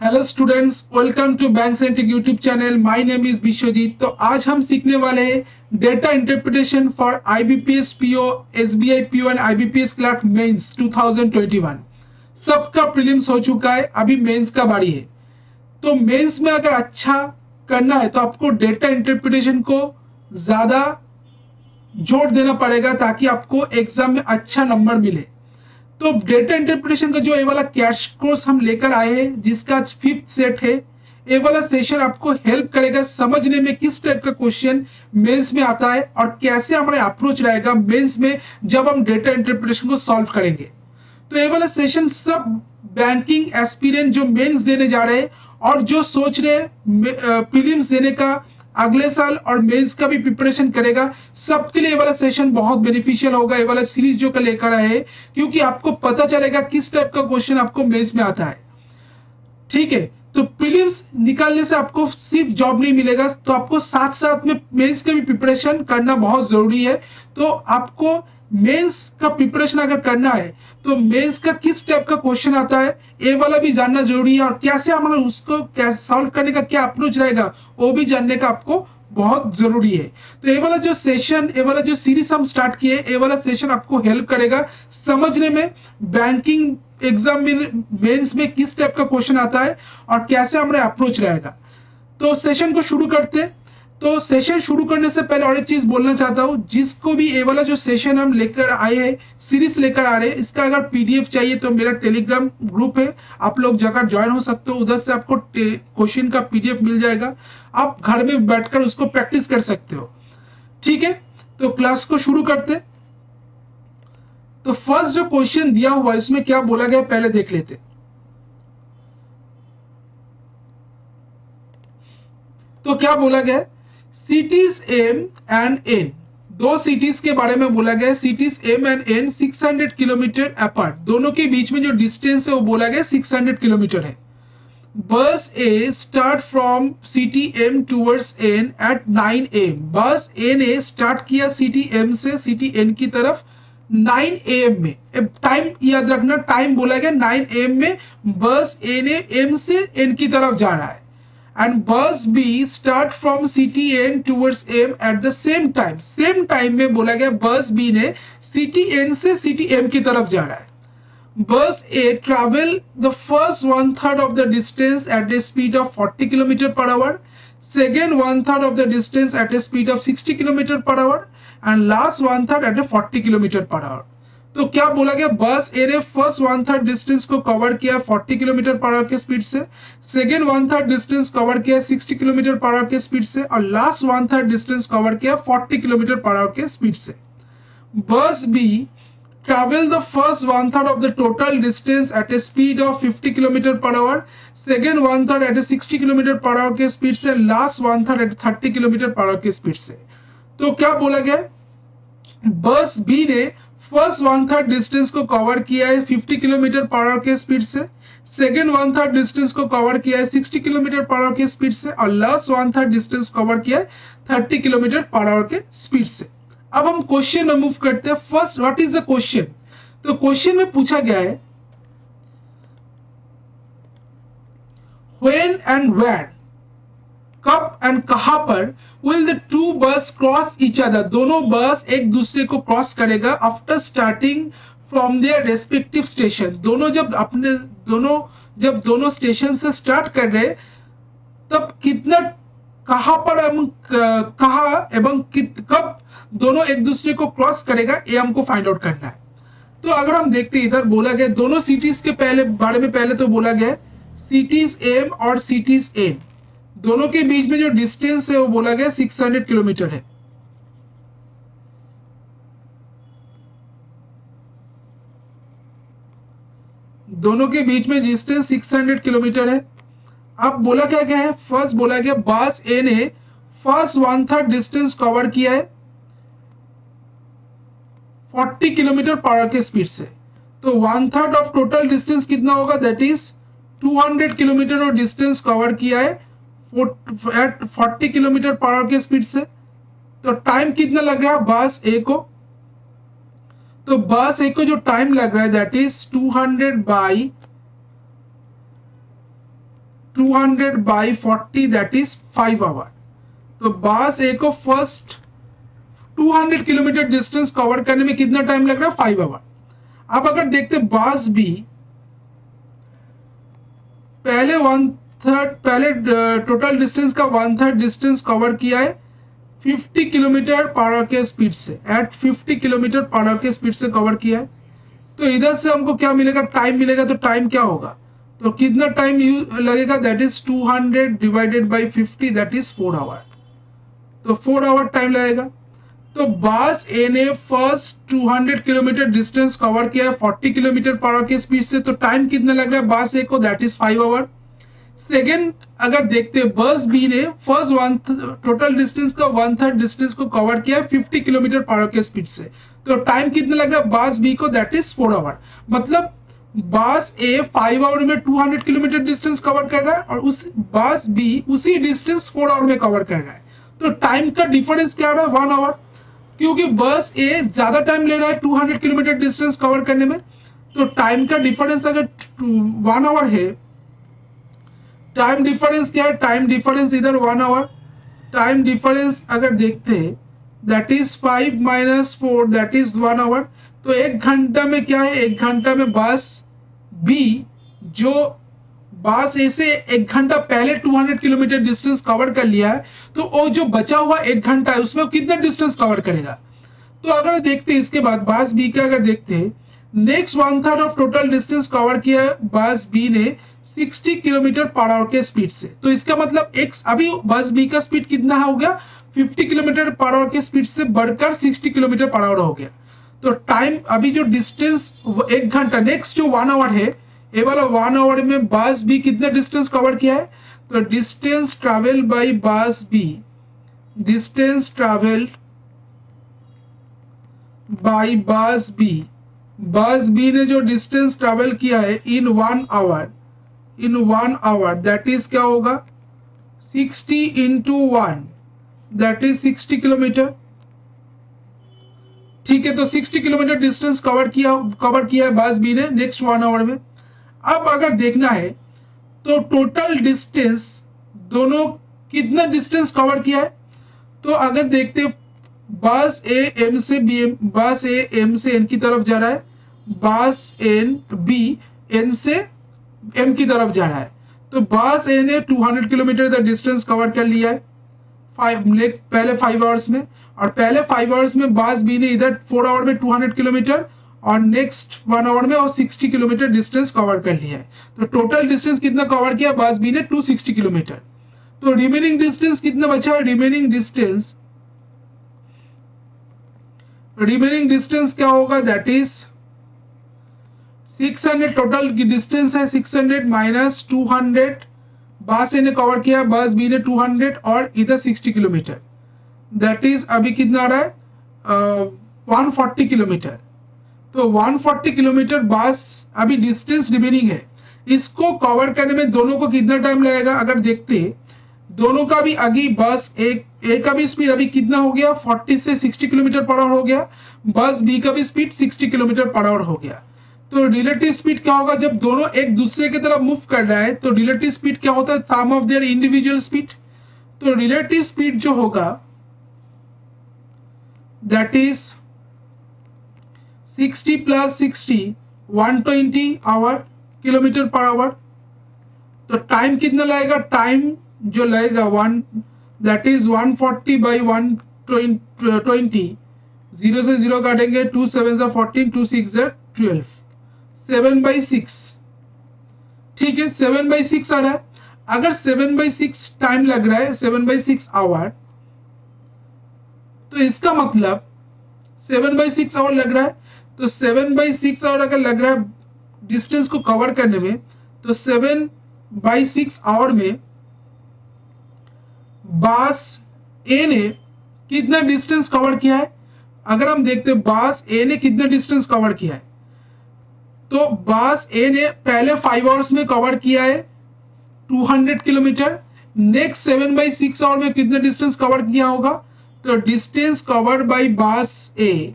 Hello students, welcome to bank centric YouTube channel. My name is Vishwajeet. तो आज हम सीखने वाले हैं data interpretation for IBPS PO, SBI PO and IBPS clerk mains 2021। सबका prelims हो चुका है, अभी मेंस का बारी है। तो मेंस में अगर अच्छा करना है तो आपको डेटा इंटरप्रिटेशन को ज्यादा जोर देना पड़ेगा ताकि आपको एग्जाम में अच्छा नंबर मिले। तो डेटा इंटरप्रिटेशन का जो ये वाला कैश कोर्स हम लेकर आए हैं, जिसका आज 5th सेट है, ये वाला सेशन आपको हेल्प करेगा समझने में किस टाइप का क्वेश्चन मेंस में आता है और कैसे हमारा अप्रोच रहेगा मेंस में जब हम डेटा इंटरप्रिटेशन को सॉल्व करेंगे। तो ये वाला सेशन सब बैंकिंग एस्पिरेंट जो मेंस देने जा रहे हैं और जो सोच रहे प्रीलिम्स देने का अगले साल और मेंस का भी प्रिपरेशन करेगा, सबके लिए ये वाला सेशन बहुत बेनिफिशियल होगा। ये वाला सीरीज जो का लेकर आए हैं, क्योंकि आपको पता चलेगा किस टाइप का क्वेश्चन आपको मेंस में आता है। ठीक है, तो प्रीलिम्स निकालने से आपको सिर्फ जॉब नहीं मिलेगा, तो आपको साथ साथ में मेंस का भी प्रिपरेशन करना बहुत जरूरी है। तो आपको मेंस का प्रिपरेशन अगर करना है तो मेंस का किस टाइप का क्वेश्चन आता है ये वाला भी जानना जरूरी है, और कैसे हमारा उसको कैसे सॉल्व करने का क्या अप्रोच रहेगा वो भी जानने का आपको बहुत जरूरी है। तो ये वाला जो सेशन, ये वाला जो सीरीज हम स्टार्ट किए, ये वाला सेशन आपको हेल्प करेगा समझने में बैंकिंग एग्जाम में मेंस में किस टाइप का क्वेश्चन आता है और कैसे हमारा अप्रोच रहेगा। तो सेशन को शुरू करते। तो सेशन शुरू करने से पहले और एक चीज बोलना चाहता हूं, जिसको भी ये वाला जो सेशन हम लेकर आए हैं, सीरीज लेकर आ रहे हैं, इसका अगर पीडीएफ चाहिए तो मेरा टेलीग्राम ग्रुप है, आप लोग जाकर ज्वाइन हो सकते हो। उधर से आपको क्वेश्चन का पीडीएफ मिल जाएगा, आप घर में बैठकर उसको प्रैक्टिस कर सकते हो। ठीक है, तो क्लास को शुरू करते। तो फर्स्ट जो क्वेश्चन दिया हुआ है इसमें क्या बोला गया पहले देख लेते। तो क्या बोला गया, सिटीज एम एंड एन, दो सिटीज के बारे में बोला गया। Cities M and N 600 kilometre apart, दोनों के बीच में जो डिस्टेंस है वो बोला गया 600 किलोमीटर है। Bus A start from city M towards N at 9 AM। Bus A ने स्टार्ट किया सिटी एम से सिटी एन की तरफ 9 AM में। टाइम याद रखना, टाइम बोला गया 9 AM में बस ए ने एम से एन की तरफ जा रहा है। and bus B start from city N towards M at the same time। Same time में बोला गया बस B ने सिटी N से सिटी M की तरफ जा रहा है। बस A travel the first 1/3 of the distance at a speed of 40 km per hour, second 1/3 of the distance at a speed of 60 km per hour, and last 1/3 at a 40 km per hour। तो क्या बोला गया, बस A ने first 1/3 distance को cover किया 40 kilometre per hour के speed से, सेकेंड 1/3 डिस्टेंस कवर किया 60 किलोमीटर पर आवर के स्पीड से, और लास्ट 1/3 डिस्टेंस कवर किया 40 किलोमीटर पर आवर के स्पीड से। बस B travel the first 1/3 of the total distance at a speed of 50 km per hour, second 1/3 at a 60 km per hour के speed से, last 1/3 at 30 km per hour के speed से। तो क्या बोला गया, बस बी ने फर्स्ट 1/3 डिस्टेंस को कवर किया है 50 किलोमीटर पर आवर के स्पीड से, सेकेंड 1/3 डिस्टेंस को कवर किया है 60 किलोमीटर पर आवर के स्पीड से, और लास्ट 1/3 डिस्टेंस कवर किया है 30 किलोमीटर पर आवर के स्पीड से। अब हम क्वेश्चन में मूव करते हैं। First, what is the question. तो क्वेश्चन में पूछा गया है व्हेन एंड वेयर, कब एंड कहां पर विल द टू बस क्रॉस ईच अदर, दोनों बस एक दूसरे को क्रॉस करेगा after starting from their respective station. जब दोनों स्टेशन से स्टार्ट कर रहे तब कितना, कहां पर एवं कहा एवं कब दोनों एक दूसरे को क्रॉस करेगा, ये हमको फाइंड आउट करना है। तो अगर हम देखते हैं, इधर बोला गया दोनों सिटीज के बारे में पहले तो बोला गया सिटीज एम और सिटीज एन, दोनों के बीच में जो डिस्टेंस है वो बोला गया 600 किलोमीटर है। दोनों के बीच में डिस्टेंस 600 किलोमीटर है। अब बोला क्या गया है, फर्स्ट बोला गया बस ए ने फर्स्ट 1/3 डिस्टेंस कवर किया है 40 किलोमीटर पर आवर के स्पीड से। तो 1/3 ऑफ टोटल डिस्टेंस कितना होगा, दैट इज 200 किलोमीटर और डिस्टेंस कवर किया है 40 किलोमीटर पर आवर के स्पीड से। तो टाइम कितना लग रहा है बस ए को, तो बस ए को जो टाइम लग रहा है that is 200 by 200 by 40 that is 5 hour. तो बास ए को फर्स्ट 200 किलोमीटर डिस्टेंस कवर करने में कितना टाइम लग रहा है? 5 आवर। अब अगर देखते बास बी पहले टोटल डिस्टेंस का 1/3 डिस्टेंस कवर किया है 50 किलोमीटर पर आवर के स्पीड से, एट 50 किलोमीटर पर आवर के स्पीड से कवर किया है। तो इधर से हमको क्या मिलेगा? टाइम मिलेगा। तो टाइम क्या होगा? तो कितना टाइम लगेगा? That is 200 divided by 50 that is 4 hour. तो 4 आवर टाइम लगेगा। तो बास ए ने फर्स्ट 200 किलोमीटर डिस्टेंस कवर किया है 40 किलोमीटर पर आवर के स्पीड से। तो टाइम कितना लग रहा है बास ए को? That is 5 our. सेकेंड अगर देखते हैं बस बी ने फर्स्ट टोटल डिस्टेंस का 1/3 डिस्टेंस को कवर किया है 50 किलोमीटर पर आवर के स्पीड से। तो टाइम कितना लग रहा है बस बी को? That is 4 hour. मतलब बस ए 5 आवर में 200 किलोमीटर डिस्टेंस कवर कर रहा है और उस बस बी उसी डिस्टेंस 4 आवर में कवर कर रहा है। तो टाइम का डिफरेंस क्या आ रहा है? 1 आवर, क्योंकि बस ए ज्यादा टाइम ले रहा है 200 किलोमीटर डिस्टेंस कवर करने में। तो टाइम का डिफरेंस अगर 1 आवर है, टाइम डिफरेंस क्या है? टाइम डिफरेंस इधर 1 आवर। टाइम डिफरेंस अगर देखते हैं that is 5 minus 4 that is 1 hour. तो 1 घंटा में क्या है? 1 घंटा में बस बी जो बस ए से 1 घंटा पहले 200 किलोमीटर डिस्टेंस कवर कर लिया है, तो वो जो बचा हुआ 1 घंटा है उसमें वो कितना डिस्टेंस कवर करेगा? तो अगर देखते हैं इसके बाद बस बी का अगर देखते हैं next 1/3 of total distance cover किया है बस बी ने 60 किलोमीटर पर आवर के स्पीड से। तो इसका मतलब एक्स अभी बस बी का स्पीड कितना हो गया? 50 किलोमीटर पर आवर के स्पीड से बढ़कर 60 किलोमीटर पर आवर हो गया। तो टाइम अभी जो डिस्टेंस 1 घंटा नेक्स्ट जो 1 आवर है, ये वाला 1 आवर में बस बी कितना डिस्टेंस कवर किया है? तो distance travel by bus B, distance travel by bus B ने जो डिस्टेंस ट्रेवल किया है इन 1 आवर दैट इज क्या होगा? 60 इंटू 1 दैट इज 60 किलोमीटर। ठीक है, तो 60 किलोमीटर डिस्टेंस कवर किया है बस बी ने नेक्स्ट 1 आवर में। अब अगर देखना है तो टोटल डिस्टेंस दोनों कितना डिस्टेंस कवर किया है? तो अगर देखते बस ए एम से एन की तरफ जा रहा है, बस एन बी एन से एम की तरफ जा रहा है। तो बस ए ने 200 किलोमीटर का डिस्टेंस कवर कर लिया है पहले 5 आवर्स में, और पहले 5 आवर्स में बस बी ने इधर 4 आवर में 200 किलोमीटर और नेक्स्ट 1 आवर में और 60 किलोमीटर डिस्टेंस कवर कर लिया है। तो टोटल डिस्टेंस कितना कवर किया बस बी ने? 260 किलोमीटर। तो रिमेनिंग डिस्टेंस कितना बचा है? रिमेनिंग डिस्टेंस क्या होगा? That is 600। टोटल की डिस्टेंस है 600 माइनस 200 बस ए ने कवर किया, बस बी ने 200 और इधर 60 किलोमीटर दैट इज अभी कितना आ रहा है? 140 किलोमीटर। तो 140 किलोमीटर बस अभी डिस्टेंस रिमेनिंग है, इसको कवर करने में दोनों को कितना टाइम लगेगा? अगर देखते दोनों का भी अभी बस ए का भी स्पीड अभी कितना हो गया? 40 से 60 किलोमीटर पर आवर हो गया, बस बी का भी स्पीड 60 किलोमीटर पर आवर हो गया। तो रिलेटिव स्पीड क्या होगा? जब दोनों एक दूसरे की तरफ मूव कर रहा है तो रिलेटिव स्पीड क्या होता है? सम ऑफ देयर इंडिविजुअल स्पीड। तो रिलेटिव स्पीड जो होगा that is 60 plus 60 120 our kilometre per hour. तो टाइम कितना लगेगा? टाइम जो लगेगा 1 दैट इज 140 बाई 120, 0 से 0 काटेंगे, 2 7 से 14, 2 6 से 12, 7/6। ठीक है, 7/6 आ रहा है। अगर 7/6 टाइम लग रहा है, 7/6 आवर, तो इसका मतलब 7/6 आवर लग रहा है। तो 7/6 आवर अगर लग रहा है डिस्टेंस को कवर करने में, तो 7/6 आवर में बस ए ने कितना डिस्टेंस कवर किया है? अगर हम देखते हैं बस ए ने कितना डिस्टेंस कवर किया है, तो बस ए ने पहले 5 आवर्स में कवर किया है 200 किलोमीटर। नेक्स्ट 7/6 आवर में कितना डिस्टेंस कवर किया होगा? तो डिस्टेंस कवर्ड बाय बस ए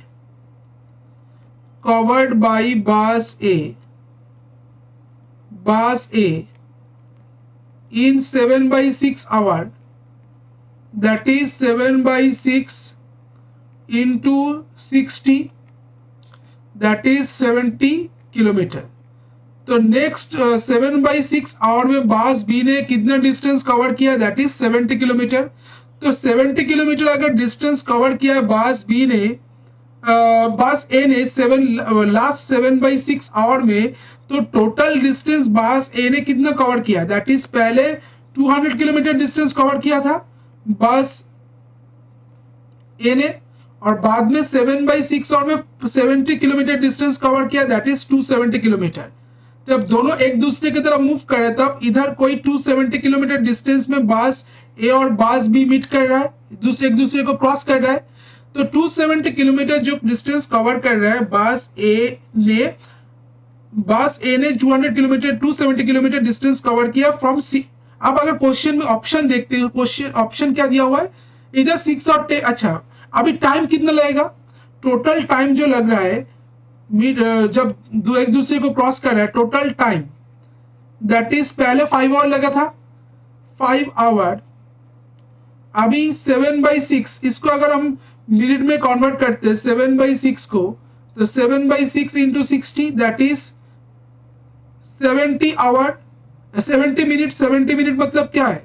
in 7/6 hour, that is 7/6 into 60, that is 70 kilometre. तो नेक्स्ट 7/6 आवर में बस बी ने कितना डिस्टेंस कवर किया, दैट इज 70 किलोमीटर। तो 70 किलोमीटर अगर डिस्टेंस कवर किया है बस बी ने, बस ए ने लास्ट 7/6 आवर में, तो टोटल डिस्टेंस बस ए ने कितना कवर किया, दैट इज पहले 200 किलोमीटर डिस्टेंस कवर किया था बस ए ने, और बाद में 7/6 आवर में 70 किलोमीटर डिस्टेंस कवर किया, दैट इज 270 किलोमीटर। जब दोनों एक दूसरे की तरफ मूव कर रहे तब इधर कोई 270 किलोमीटर डिस्टेंस में बस ए और बस बी मीट कर रहा है, एक दूसरे को क्रॉस कर रहा है। तो 270 किलोमीटर जो डिस्टेंस कवर कर रहा है बस ए ने 200 किलोमीटर 270 किलोमीटर डिस्टेंस कवर किया फ्रॉम सी। अब अगर क्वेश्चन में ऑप्शन देखते हैं, क्वेश्चन ऑप्शन क्या दिया हुआ है, इधर 6 और 10। अच्छा, अभी टाइम कितना लगेगा, टोटल टाइम जो लग रहा है जब एक दूसरे को क्रॉस कर रहा है, टोटल टाइम दैट इज पहले 5 आवर लगा था, 5 आवर। अभी 7/6, इसको अगर हम मिनट में कन्वर्ट करते हैं 7/6 को, तो 7/6 into 60 that is 70 hour, 70 minute. 70 minute मतलब क्या है,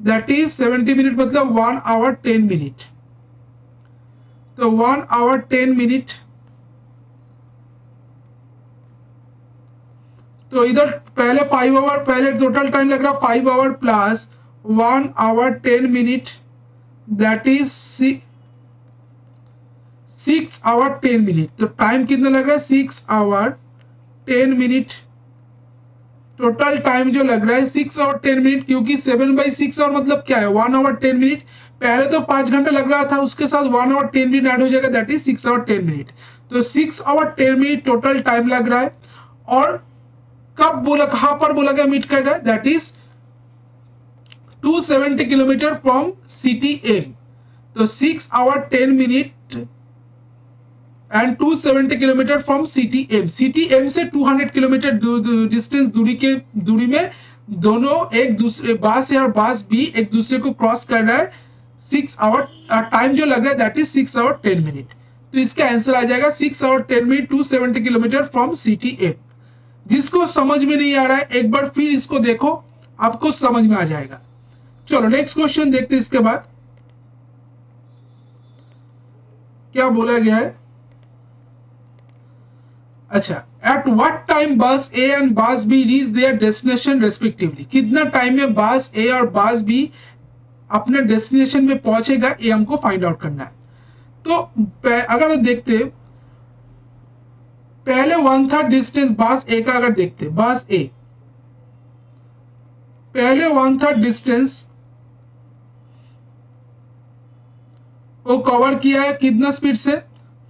दैट इज 70 मिनट मतलब 1 आवर 10 मिनट। तो 1 आवर 10 मिनट, तो इधर पहले 5 आवर, पहले टोटल टाइम लग रहा 5 hour plus 1 hour 10 minute, that is 6 hour 10 minute. तो टाइम कितना लग रहा है, 6 आवर 10 मिनट। टोटल टाइम जो लग रहा है 6 आवर 10 मिनट, क्योंकि 7/6 आवर मतलब क्या है, 1 आवर 10 मिनट। पहले तो 5 घंटा लग रहा था, उसके साथ 1 आवर 10 मिनट ऐड हो जाएगा, दैट इज 6 आवर 10 मिनट। तो 6 आवर 10 मिनट टोटल टाइम लग रहा है। और कब बोला, कहां पर बोला गया मीट कर रहा है, that is 270 kilometre from city M. तो 6 hour 10 minute and 270 kilometre from city M. City M से 200 किलोमीटर डिस्टेंस दूरी में दोनों एक दूसरे, बस ए और बस बी एक दूसरे को क्रॉस कर रहा है। 6 आवर टाइम जो लग रहा है दैट इज 6 आवर 10 मिनट। तो इसका आंसर आ जाएगा 6 hour 10 minute 270 kilometre from city M. जिसको समझ में नहीं आ रहा है एक बार फिर इसको देखो, आपको समझ में आ जाएगा। चलो नेक्स्ट क्वेश्चन देखते हैं। इसके बाद क्या बोला गया है, अच्छा, eight what time bus A and bus B reach their destination respectively. कितना टाइम में बस ए और बस बी अपने डेस्टिनेशन में पहुंचेगा, ये हमको फाइंड आउट करना है। तो अगर देखते पहले 1/3 डिस्टेंस बस ए का अगर देखते, बस ए पहले 1/3 डिस्टेंस वो कवर किया है कितना स्पीड से,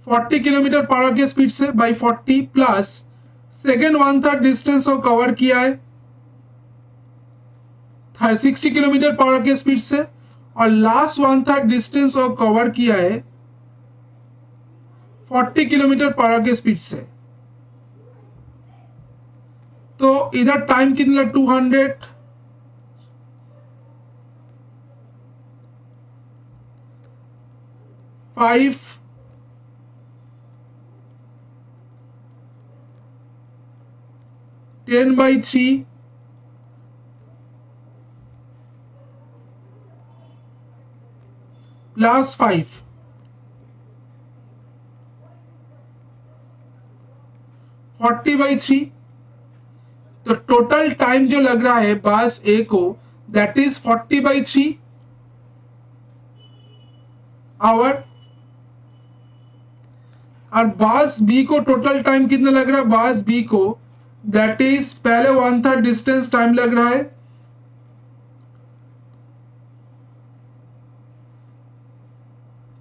40 किलोमीटर पर आवर के स्पीड से बाई 40 प्लस सेकेंड 1/3 डिस्टेंस वो कवर किया है 60 किलोमीटर पर आवर के स्पीड से, और लास्ट 1/3 डिस्टेंस वो कवर किया है 40 किलोमीटर पर आवर के स्पीड से। तो इधर टाइम कितना, 200 5 10/3 प्लस 5 40/3। तो टोटल टाइम जो लग रहा है बस ए को दैट इज 40/3 आवर, और बस बी को टोटल टाइम कितना लग रहा है, बस बी को दैट इज पहले 1/3 डिस्टेंस टाइम लग रहा है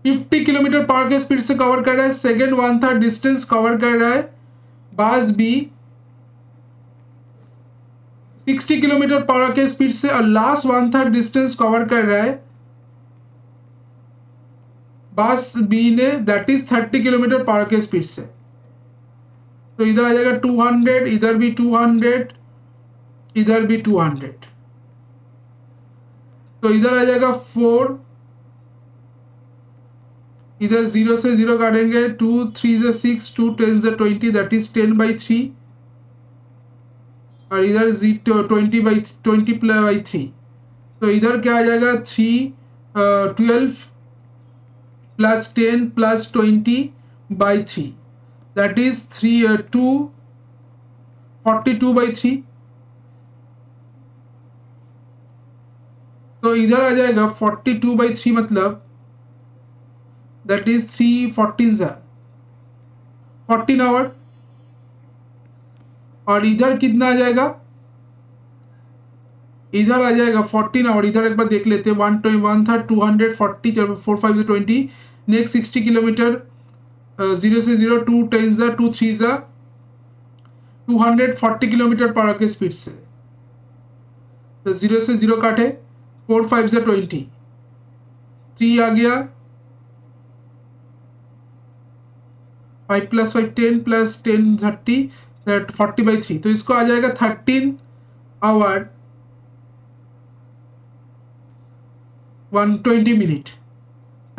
50 किलोमीटर पर आवर के स्पीड से कवर कर रहा है, सेकेंड 1/3 डिस्टेंस कवर कर रहा है bus B 60 kilometre per hour के स्पीड से, और लास्ट 1/3 डिस्टेंस कवर कर रहा है बस बी ने that is 30 kilometre per hour के स्पीड से। तो इधर आ जाएगा 200, इधर भी 200, इधर भी 200। तो इधर आ जाएगा 4, इधर 0 से 0 काटेंगे, 2 3 से 6, 2 10 से 20, दैट इज 10/3, और इधर 20/3, तो इधर क्या आ जाएगा 12 प्लस 10 प्लस 20/3, दैट इज 42/3। तो इधर आ जाएगा 42/3, मतलब दैट इज 14 आवर, और इधर कितना आ जाएगा, इधर आ जाएगा 14 आवर। इधर एक बार देख लेते हैं, 1 था 240, 4 5 से 20, नेक्स्ट 60 किलोमीटर, 0 से 0, 2 10 जा 2 3 जा 240 किलोमीटर पर आवर के स्पीड से। तो 0 से 0 काटे, 4 5 से 20, 3 आ गया, 5 + 5 10 + 10 30, दैट 40/3। तो इसको आ जाएगा 13 आवर 120 मिनट,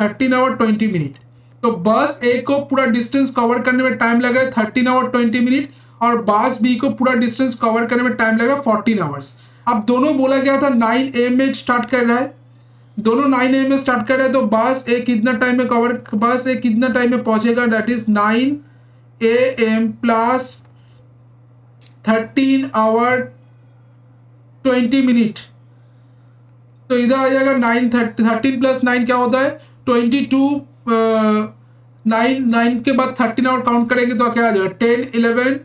13 आवर 20 मिनट। तो बस ए को पूरा डिस्टेंस कवर करने में टाइम लग रहा है 13 आवर 20 मिनट, और बस बी को पूरा डिस्टेंस कवर करने में टाइम लग रहा है 14 आवर्स। अब दोनों बोला गया था 9 AM में स्टार्ट कर रहा है, दोनों 9 AM में स्टार्ट कर रहे हैं, तो बस ए कितना टाइम में पहुंचेगा, that is 9 AM plus 13 hour 20 minute. तो इधर आ जाएगा 13 + 9 क्या होता है 22, 9 के बाद 13 आवर काउंट करेंगे तो क्या आ जाएगा 10 11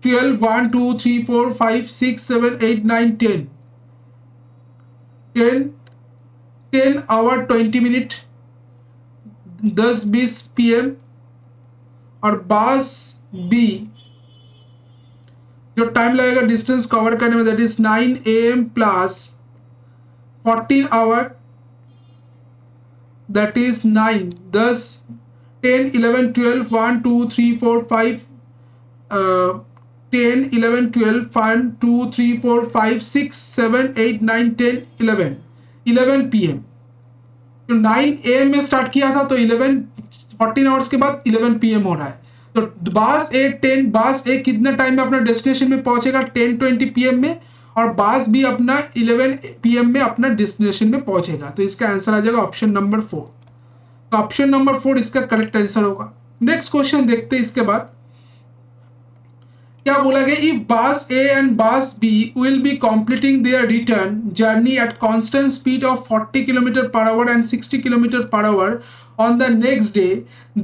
12 1 2 3 4 5 6 7 8 9 10 आवर 20 मिनट, 10:20 PM। और बस बी जो टाइम लगेगा डिस्टेंस कवर करने में, that is 9 AM plus 14 hour, that is 9 10 10 11 12 1 2 3 4 5 10 11 12 1 2 3 4 5 6 7 8 9 10 11 PM। तो 9 AM में स्टार्ट किया था, तो 14 आवर्स के बाद 11 PM हो रहा है। तो बस ए कितना टाइम में अपना डेस्टिनेशन में पहुंचेगा 10:20 PM में, और बस बी अपना 11 PM में अपना डेस्टिनेशन में पहुंचेगा। तो इसका आंसर आ जाएगा ऑप्शन नंबर 4। तो ऑप्शन नंबर 4 इसका करेक्ट आंसर होगा। नेक्स्ट क्वेश्चन देखते हैं। इसके बाद क्या बोला गया, if bus A and bus B will be completing their return journey at constant speed of 40 km/h and 60 km/h on the next day,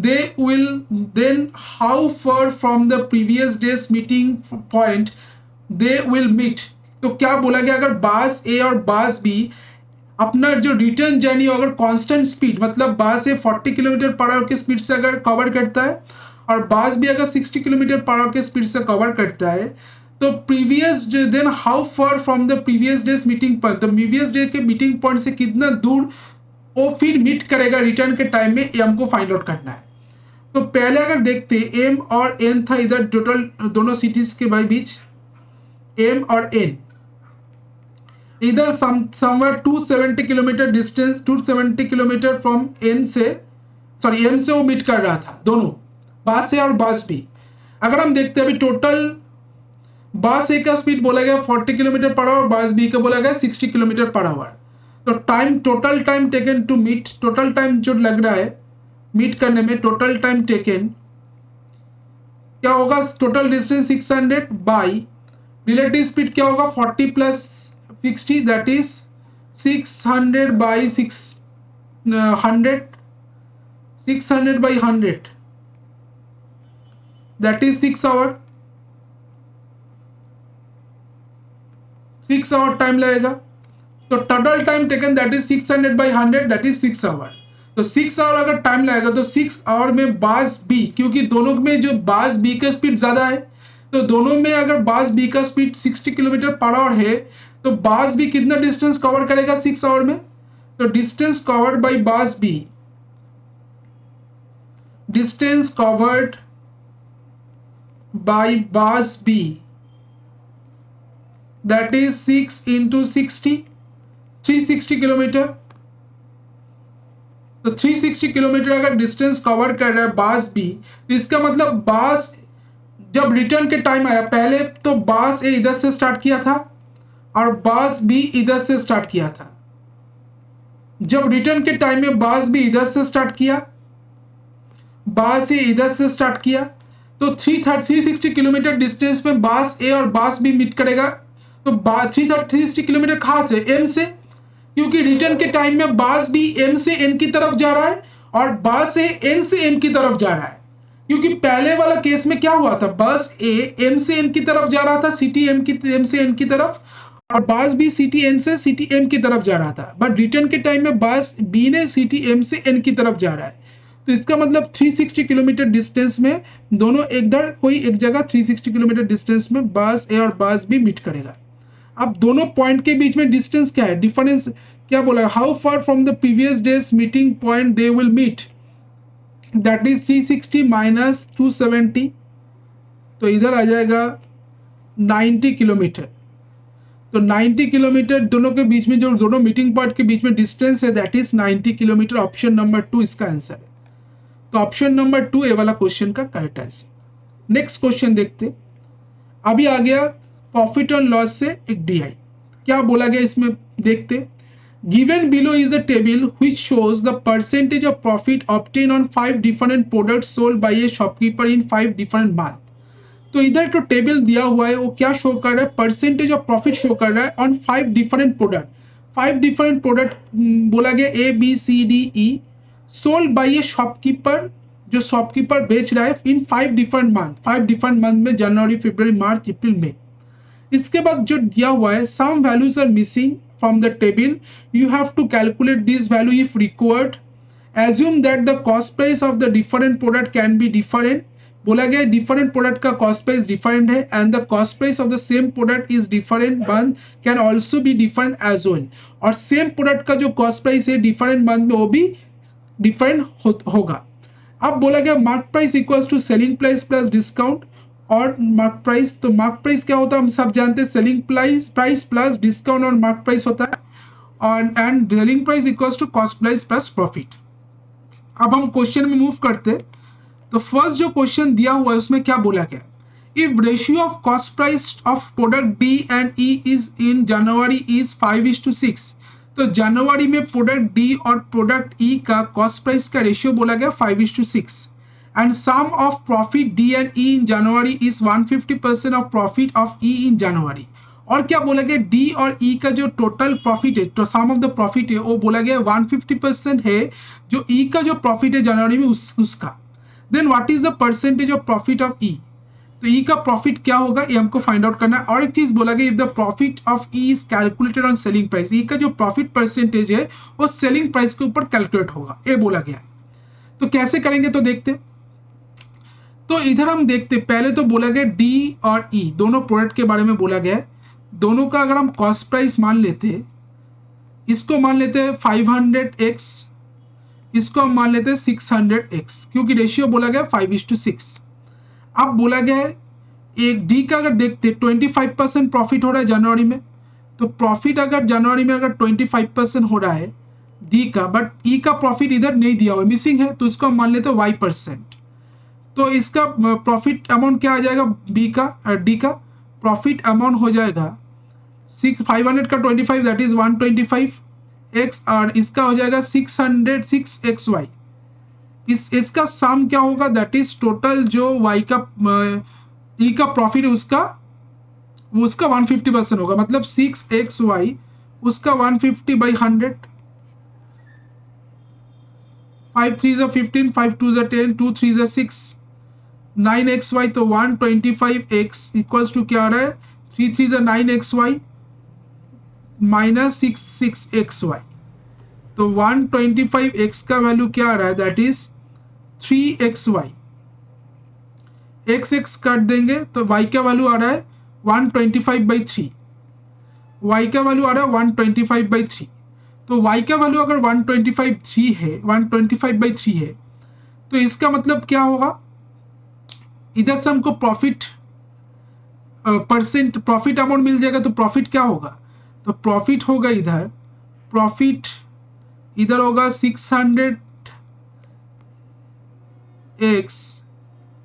they will then how far from the previous day's meeting point they will meet। तो क्या बोला गया, अगर बस ए और बस B अपना जो रिटर्न जर्नी अगर कांस्टेंट स्पीड, मतलब बस ए 40 km/h की स्पीड से अगर कवर करता है और बस भी अगर 60 km/h के स्पीड से कवर करता है, तो previous then how far from the previous day's meeting point, तो प्रीवियस डे के मीटिंग पॉइंट से कितना दूर वो फिर मीट करेगा रिटर्न के टाइम में, ये हमको फाइंड आउट करना है। तो पहले अगर देखते एम और एन था इधर टोटल दोनों सिटीज के बीच, एम और एन इधर somewhere 270 kilometre distance, 270 kilometre from N से, सॉरी एम से वो मीट कर रहा था, दोनों बस ए और बस बी। अगर हम देखते हैं अभी टोटल बस ए का स्पीड बोला गया 40 km/h, बस बी का बोला गया 60 km/h। तो time, total time taken to meet, total time जो लग रहा है मीट करने में, टोटल टाइम टेकन क्या होगा, total distance 600 by relative speed क्या होगा 40 + 60, that is 600 by 600, 600 by 100, that is 6 hour, 6 hour time लगेगा। तो total time taken that is 600 by 100, that is 6 hour. तो 6 आवर अगर टाइम लगेगा तो 6 आवर में बस बी, क्योंकि दोनों में जो बस बी का स्पीड ज्यादा है, तो दोनों में अगर बस बी का स्पीड 60 km/h है, तो बस बी कितना डिस्टेंस कवर करेगा 6 आवर में, तो distance covered by bus B, distance covered by bus B, that is 6 into 60, 360 kilometre. तो 360 किलोमीटर अगर डिस्टेंस कवर कर रहा है बास बी, तो इसका मतलब बास जब रिटर्न के टाइम आया, पहले तो बास ए इधर से स्टार्ट किया था और बास बी इधर से स्टार्ट किया था। जब रिटर्न के टाइम में बास बी इधर से स्टार्ट किया, बास ए इधर से स्टार्ट किया, तो 360 किलोमीटर डिस्टेंस में बास ए और बास बी मीट करेगा। तो 360 किलोमीटर कहां से? एम से, क्योंकि रिटर्न के टाइम में बास बी एम से एन की तरफ जा रहा है और बास ए एन से एम की तरफ जा रहा है। क्योंकि पहले वाला केस में क्या हुआ था, बस ए एम से एन की तरफ जा रहा था, सिटी एम से एन की तरफ, और बास बी सिटी एन से सिटी एम की तरफ जा रहा था। बट रिटर्न के टाइम में बास बी ने सिटी एम से एन की तरफ जा रहा है। तो इसका मतलब 360 किलोमीटर डिस्टेंस में दोनों इधर कोई एक जगह 360 किलोमीटर डिस्टेंस में बास ए और बास बी मीट करेगा। अब दोनों पॉइंट के बीच में डिस्टेंस क्या है, डिफरेंस क्या बोला, how far from the previous day's meeting point they will meet, that is 360 minus 270, तो इधर आ जाएगा 90 किलोमीटर। तो 90 किलोमीटर दोनों के बीच में, जो दोनों मीटिंग पॉइंट के बीच में डिस्टेंस है, that is 90 kilometre. Option number 2 इसका आंसर है। तो ऑप्शन नंबर 2 ए वाला क्वेश्चन का करेक्ट आंसर। नेक्स्ट क्वेश्चन देखते, अभी आ गया प्रॉफिट एंड लॉस से एक डीआई। क्या बोला गया इसमें देखते, given below is a table which shows the percentage of profit obtain on 5 different products sold by a shopkeeper in 5 different month. तो इधर तो टेबल दिया हुआ है, वो क्या शो कर रहा है, परसेंटेज ऑफ प्रॉफिट शो कर रहा है on 5 different product. 5 different product बोला गया A B C D E, sold by a shopkeeper, जो शॉपकीपर बेच रहा है in 5 different month, 5 different month में जनवरी फरवरी मार्च अप्रैल मई। इसके बाद जो दिया हुआ है, some values are missing from the table, you have to calculate this value if required, assume that the cost price of the different product can be different. बोला गया डिफरेंट प्रोडक्ट का कॉस्ट प्राइस डिफरेंट है and the cost price of the same product is different month can also be different as well. और same product का जो cost price है different month में वो भी डिफरेंट होगा। अब बोला गया mark price equals to selling price plus discount और मार्क प्राइस। तो मार्क प्राइस क्या होता है हम सब जानते हैं, सेलिंग प्राइस प्लस डिस्काउंट और मार्क प्राइस होता है, और and selling price equals to cost price plus profit. अब हम क्वेश्चन में मूव करते, तो फर्स्ट जो क्वेश्चन दिया हुआ है उसमें क्या बोला गया, if ratio of cost price of product D and E is in January is 5:6। तो जनवरी में प्रोडक्ट डी और प्रोडक्ट ई का कॉस्ट प्राइस का रेशियो बोला गया 5:6 and sum of profit D and E in January is 150% of profit of E in January. और क्या बोला गया, डी और ई का जो टोटल प्रॉफिट है, तो सम ऑफ द प्रॉफिट है, वो बोला गया 150% है जो ई का जो प्रॉफिट है जनवरी में उसका। Then what is the percentage of profit of E, तो ई का प्रॉफिट क्या होगा ये हमको फाइंड आउट करना है। और एक चीज बोला गया, if the profit of E is calculated on selling price, E का जो प्रॉफिट परसेंटेज है वो सेलिंग प्राइस के ऊपर कैलकुलेट होगा, ये बोला गया है। तो कैसे करेंगे तो देखते, तो इधर हम देखते, पहले तो बोला गया डी और ई दोनों प्रोडक्ट के बारे में बोला गया है, दोनों का अगर हम कॉस्ट प्राइस मान लेते, इसको मान लेते हैं 500x, इसको हम मान लेते हैं 600x, क्योंकि रेशियो बोला गया 5:6। अब बोला गया है एक डी का अगर देखते 25% प्रॉफिट हो रहा है जनवरी में, तो प्रॉफिट अगर जनवरी में अगर 25% हो रहा है डी का, बट ई का प्रॉफिट इधर नहीं दिया हुआ, मिसिंग है, तो इसको हम मान लेते हैं y%। तो इसका प्रॉफिट अमाउंट क्या आ जाएगा, बी का डी का प्रॉफिट अमाउंट हो जाएगा 500 का 25 दैट इज 125x, और इसका हो जाएगा 606xy। इसका सम क्या होगा, दैट इज टोटल जो y का ई का प्रॉफिट है उसका 150% होगा, मतलब 6xy उसका 150/100, 5 3 15, 5 2 10, 2 3 6, 9xy, तो 125x इक्वल्स टू क्या आ रहा है, 3 3 9xy माइनस 6xy। तो 125x का वैल्यू क्या आ रहा है, दैट इज 3xy, x काट देंगे तो y का वैल्यू आ रहा है 125/3, y का वैल्यू आ रहा है 125/3। तो y का वैल्यू अगर 125/3 है, तो इसका मतलब क्या होगा, इधर से हमको प्रॉफिट प्रॉफिट अमाउंट मिल जाएगा, तो प्रॉफिट क्या होगा, तो प्रॉफिट होगा इधर प्रॉफिट इधर होगा 600x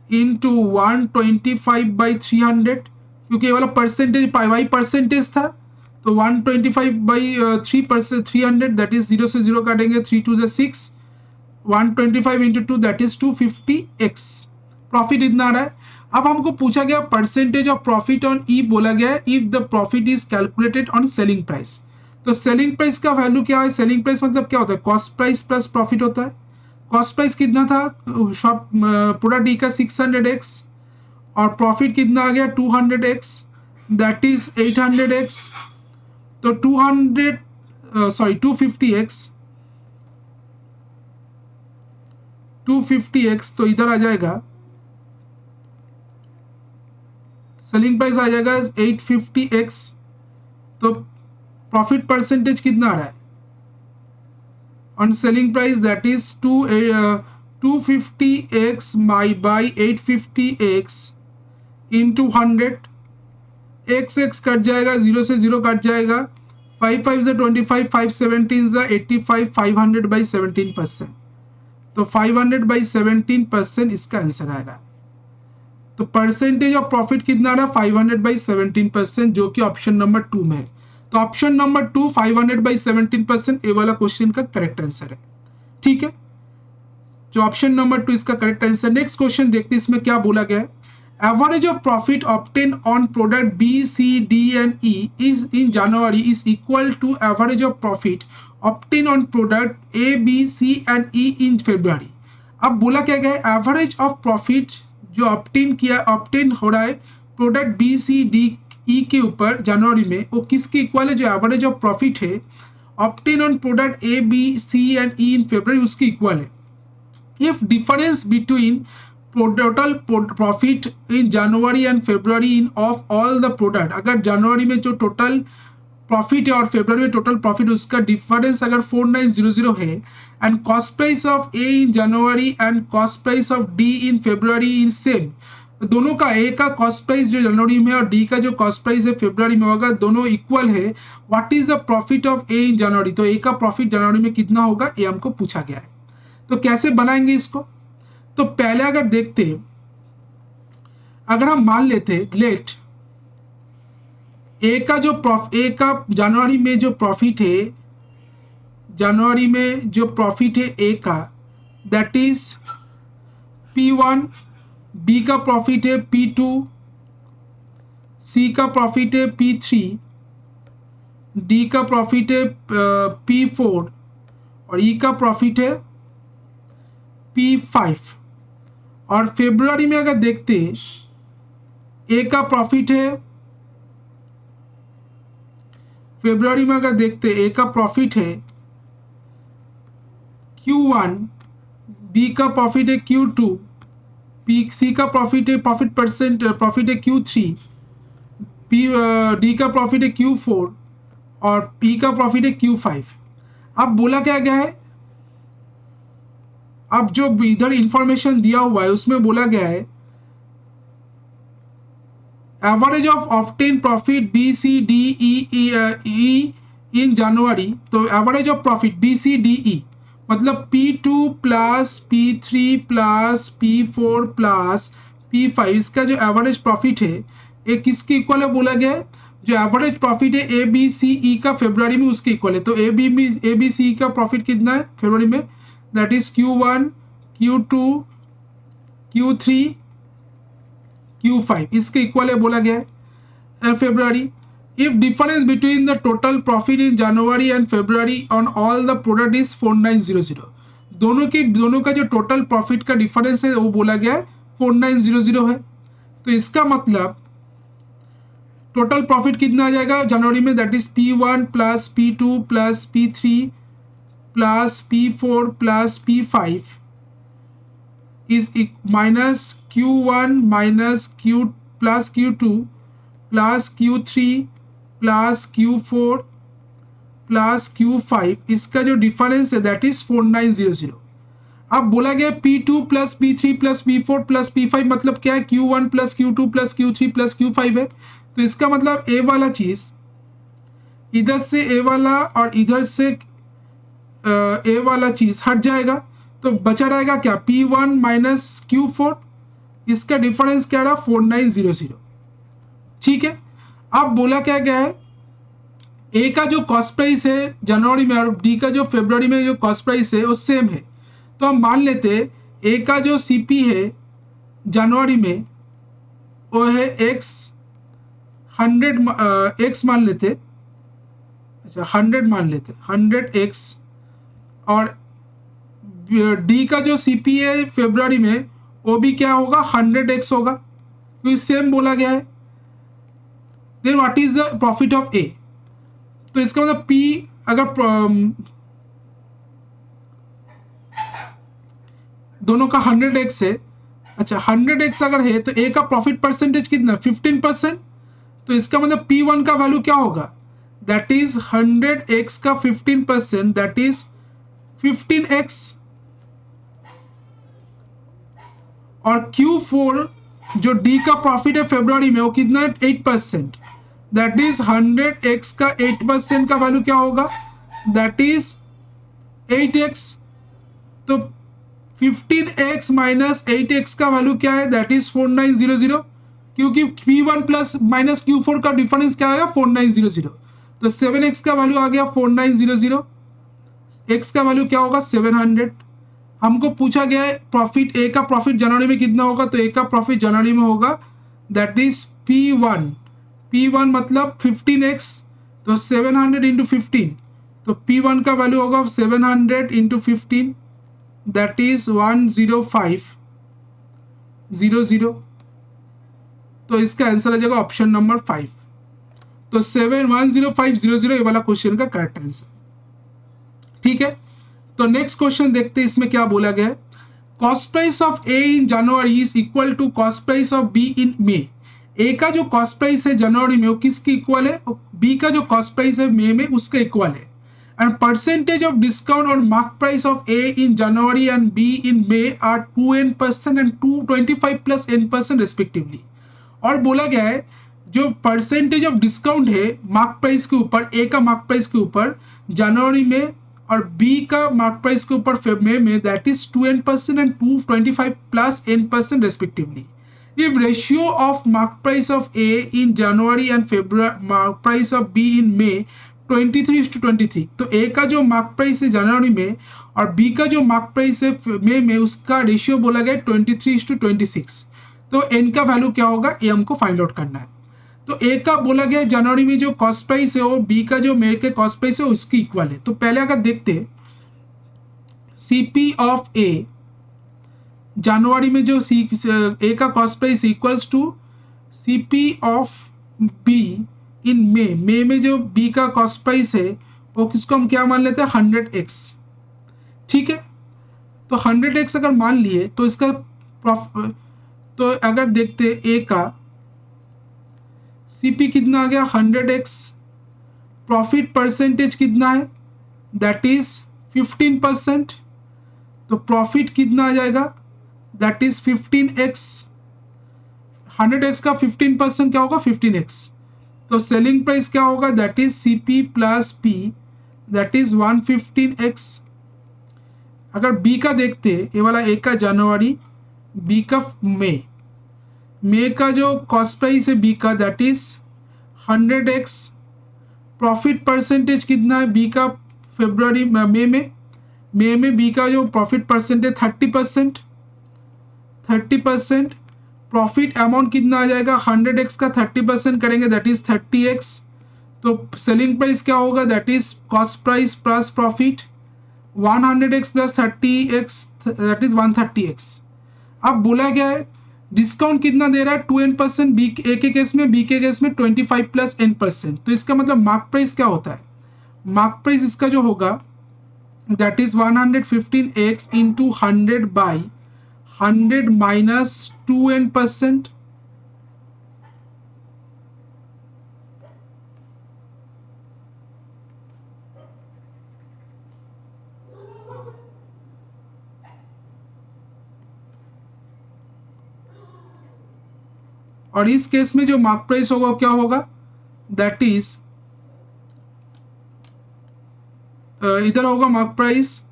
इंटू 125/300, क्योंकि ये वाला परसेंटेज वाई परसेंटेज था, तो 125/3%, 300 दैट इज 0 से 0 काटेंगे, 3 2 से 6, 125 into 2 that is 250x। Profit इतना आ रहा है। अब हमको पूछा गया परसेंटेज ऑफ प्रॉफिट ऑन ई, बोला गया if the profit is calculated on selling price. तो सेलिंग प्राइस का वैल्यू क्या है? सेलिंग प्राइस मतलब क्या होता है? कॉस्ट प्राइस प्लस प्रॉफिट होता है। कॉस्ट प्राइस कितना था शॉप प्रोडक्ट ई का? 600x, और प्रॉफिट कितना आ गया? 200x, that is 800x। तो 250x, तो इधर आ जाएगा सेलिंग प्राइस आ जाएगा 850x। तो प्रॉफिट परसेंटेज कितना आ रहा है on selling price? That is 250x by 850x into 100, x cut जाएगा, 0 से 0 कट जाएगा, 5 5 से 25, 5 17 से 85, 500/17%। तो 500/17% इसका आंसर आएगा। तो परसेंटेज ऑफ प्रॉफिट कितना आ रहा है? 500/17%, जो कि ऑप्शन नंबर 2 में है। तो ऑप्शन नंबर 2 500/17% ए वाला क्वेश्चन का करेक्ट आंसर है। ठीक है, जो ऑप्शन नंबर 2 इसका करेक्ट आंसर। नेक्स्ट क्वेश्चन देखते हैं इसमें क्या बोला गया है। Average of profit obtain on product B C D and E is in January is equal to average of profit obtain on product A B C and E in February. अब बोला क्या गया है? एवरेज ऑफ प्रॉफिट जो obtain हो रहा है product B C D E के ऊपर जनवरी में, वो किसके इक्वल है? जो एवरेज ऑफ प्रॉफिट है obtain on product A B C and E in फरवरी, उसकी इक्वल है। If difference between total profit in January and February in of all the product, अगर जनवरी में जो टोटल प्रॉफिट है और फरवरी में टोटल प्रॉफिट, उसका डिफरेंस अगर 4900 है, and cost price of A in January and cost price of D in February in same, दोनों का ए का कॉस्ट प्राइस जो जनवरी में और डी का जो कॉस्ट प्राइस है फरवरी में होगा, दोनों इक्वल है। What is the profit of A in January? तो ए का प्रॉफिट जनवरी में कितना होगा, ये हमको पूछा गया है। तो कैसे बनाएंगे इसको? तो पहले अगर देखते, अगर हम मान लेते लेट ए का जनवरी में जो प्रॉफिट है, जनवरी में जो प्रॉफिट है ए का, दैट इज P1, बी का प्रॉफिट है P2, सी का प्रॉफिट है P3, डी का प्रॉफिट है P4 और ई का प्रॉफिट है P5। और फरवरी में अगर देखते, ए का प्रॉफिट है, फरवरी में अगर देखते ए का प्रॉफिट है Q1, बी का प्रॉफिट है Q2, सी का प्रॉफिट है प्रॉफिट है Q3, डी का प्रॉफिट है Q4 और पी का प्रॉफिट है Q5। अब बोला क्या गया है? अब जो इधर इंफॉर्मेशन दिया हुआ है उसमें बोला गया है average of obtain profit B C D E in January. तो average of profit B C D E मतलब P2 plus P3 plus P4 plus P5, इसका जो एवरेज प्रॉफिट है ये किसके इक्वल है बोला गया है? जो एवरेज प्रॉफिट है ए बी सी ई का फरवरी में, उसके इक्वल है। तो ए बी सी ई का प्रॉफिट कितना है फरवरी में? That is Q1, Q2, Q3, Q5, इसके इक्वल है बोला गया है फरवरी। If difference between the total profit in January and February on all the product is 4900, दोनों का जो टोटल प्रॉफिट का डिफरेंस है वो बोला गया है 4900 है। तो इसका मतलब टोटल प्रॉफिट कितना आ जाएगा जनवरी में? That is P1 plus P2 plus P3 plus P4 plus P5 is minus Q1 minus Q plus Q2 plus Q3 plus Q4 plus Q5, इसका जो डिफरेंस है दैट इज 4900। अब बोला गया P2 plus P3 plus P4 plus P5 मतलब क्या है? Q1 plus Q2 plus Q3 plus Q5 है। तो इसका मतलब ए वाला चीज इधर से ए वाला और इधर से ए वाला चीज हट जाएगा, तो बचा रहेगा क्या, P1 माइनस Q4, इसका डिफरेंस क्या रहा 4900। ठीक है, अब बोला क्या गया है, ए का जो कॉस्ट प्राइस है जनवरी में और डी का जो फरवरी में जो कॉस्ट प्राइस है वो सेम है। तो हम मान लेते ए का जो सीपी है जनवरी में वो है एक्स 100 एक्स मान लेते, अच्छा 100 मान लेते 100x, और डी का जो सीपी है फरवरी में वो भी क्या होगा 100x होगा, क्योंकि सेम बोला गया है। Then what is the profit of A, तो इसका मतलब पी अगर दोनों का 100x है, अच्छा 100x अगर है तो ए का प्रॉफिट परसेंटेज कितना 15%, तो इसका मतलब P1 का वैल्यू क्या होगा, दैट इज 100x का 15%, दैट इज 15x। और Q4 जो डी का प्रॉफिट है फरवरी में वो कितना है 8%, दैट इज 100x का 8% का वैल्यू क्या होगा, दैट इज 8x। तो 15x माइनस 8x का वैल्यू क्या है, दैट इज 4900, क्योंकि P1 प्लस माइनस Q4 का डिफरेंस क्या आएगा 4900, तो 7x का वैल्यू आ गया 4900, x का वैल्यू क्या होगा 700। हमको पूछा गया है प्रॉफिट ए का प्रॉफिट जनवरी में कितना होगा, तो ए का प्रॉफिट जनवरी में होगा दैट इज P1 मतलब 15x, तो 700 इंटू 15, तो P1 का वैल्यू होगा 700 इंटू 15, दैट इज 10500। तो इसका आंसर आ जाएगा ऑप्शन नंबर 5। तो 10500 ये वाला क्वेश्चन का करेक्ट आंसर। ठीक है, तो नेक्स्ट क्वेश्चन देखते हैं इसमें क्या बोला गया है। Cost price of A in January is equal to cost price of B in May. A का जो कॉस्ट प्राइस है जनवरी में वो किसके इक्वल है, बी का जो कॉस्ट प्राइस है मई में उसके इक्वल है। And percentage of discount on mark price of A in January and B in May are 2n% and 225 plus n% respectively. और बोला गया है जो परसेंटेज ऑफ डिस्काउंट है मार्क प्राइस के ऊपर, ए का मार्क प्राइस के ऊपर जनवरी में और बी का मार्क प्राइस के ऊपर फरवरी में, that is 2n% and 225 plus n% respectively. If ratio of mark price of A in January and February mark price of B in May 23:23, तो A का जो मार्क प्राइस है जनवरी में और B का जो मार्क प्राइस है मई में उसका रेशियो बोला गया 23:26, तो N का वैल्यू क्या होगा ये हमको फाइंड आउट करना है। तो A का बोला गया जनवरी में जो कॉस्ट प्राइस है और B का जो मई के कॉस्ट प्राइस है उसकी इक्वल है। तो पहले अगर देखते CP ऑफ A जनवरी में जो ए का cost price equals to CP of B in May में जो बी का कॉस्ट प्राइस है वो किसको हम क्या मान लेते हैं 100x। ठीक है, तो 100x अगर मान लिए तो इसका तो अगर देखते ए का सीपी कितना आ गया 100x, प्रॉफिट परसेंटेज कितना है दैट इज 15%, तो प्रॉफिट कितना आ जाएगा दैट इज 15x, 100x का 15% क्या होगा 15x, तो सेलिंग प्राइस क्या होगा that is CP plus P that is 115x। अगर B का देखते ये वाला ए का जनवरी, B का मई का जो कॉस्ट प्राइस है B का that is 100x, profit percentage कितना है B का फरवरी मई में B का जो प्रॉफिट परसेंटेज 30%, प्रॉफिट अमाउंट कितना आ जाएगा 100x का 30% करेंगे दैट इज 30x, तो सेलिंग प्राइस क्या होगा that is cost price plus profit 100x plus 30x that is 130x। अब बोला गया है डिस्काउंट कितना दे रहा है 2n%, बी ए के केस में, बी के केस में 25 प्लस n%, तो इसका मतलब मार्क प्राइस क्या होता है, मार्क प्राइस इसका जो होगा that is 115x into 100 by 100 minus 2n%, और इस केस में जो मार्क प्राइस होगा क्या होगा दैट इज इधर होगा mark price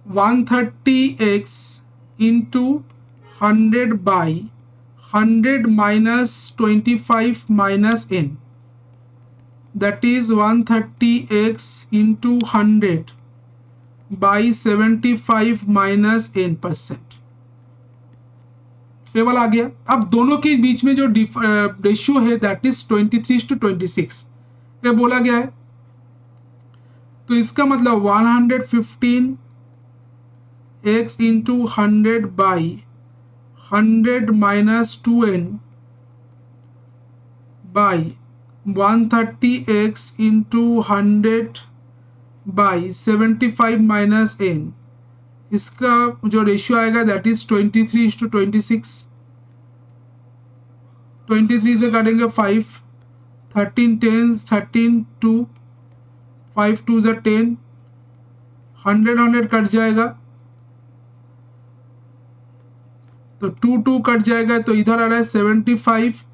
130x into 100 by 100 minus 25 minus n, that is 130x into 100 by 75 minus n%, ये वाला आ गया। अब दोनों के बीच में जो रेशियो है दैट इज 23:26, ये बोला गया है। तो इसका मतलब 115x into 100 by 100 minus 2n by 130x into 100 by 75 minus n, इसका जो रेशियो आएगा दैट इज 23:26। 23 से काटेंगे 5, 13 10 13 2, 5 2 ज़ा 10, 100 कट जाएगा तो 2 2 कट जाएगा, तो इधर आ रहा है 75